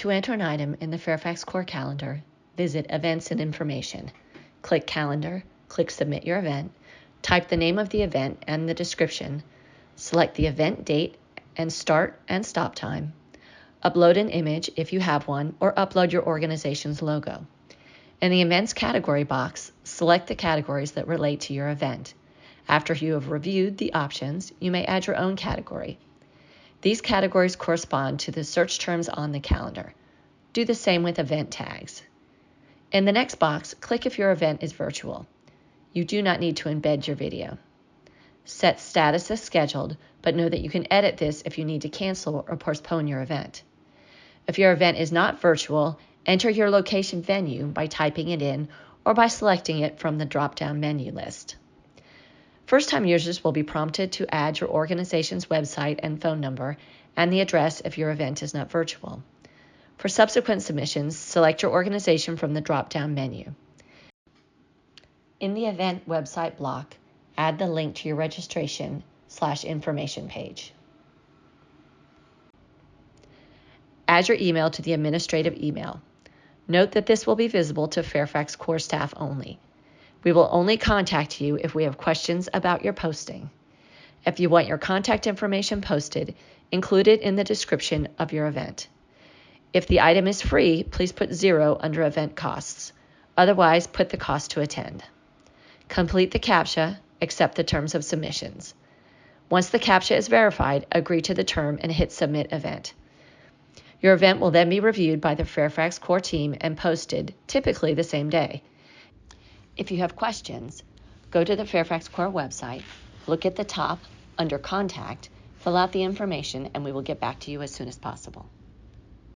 To enter an item in the Fairfax CORE calendar, visit Events and Information. Click Calendar, click Submit Your Event, type the name of the event and the description, select the event date and start and stop time, upload an image if you have one, or upload your organization's logo. In the Events category box, select the categories that relate to your event. After you have reviewed the options, you may add your own category. These categories correspond to the search terms on the calendar. Do the same with event tags. In the next box, click if your event is virtual. You do not need to embed your video. Set status as scheduled, but know that you can edit this if you need to cancel or postpone your event. If your event is not virtual, enter your location venue by typing it in or by selecting it from the drop-down menu list. First-time users will be prompted to add your organization's website and phone number and the address if your event is not virtual. For subsequent submissions, select your organization from the drop-down menu. In the event website block, add the link to your registration/information page. Add your email to the administrative email. Note that this will be visible to Fairfax CORE staff only. We will only contact you if we have questions about your posting. If you want your contact information posted, include it in the description of your event. If the item is free, please put 0 under event costs. Otherwise, put the cost to attend. Complete the CAPTCHA, accept the terms of submissions. Once the CAPTCHA is verified, agree to the term and hit Submit Event. Your event will then be reviewed by the Fairfax CORE team and posted, typically the same day. If you have questions, go to the Fairfax CORE website, look at the top under Contact, fill out the information, and we will get back to you as soon as possible.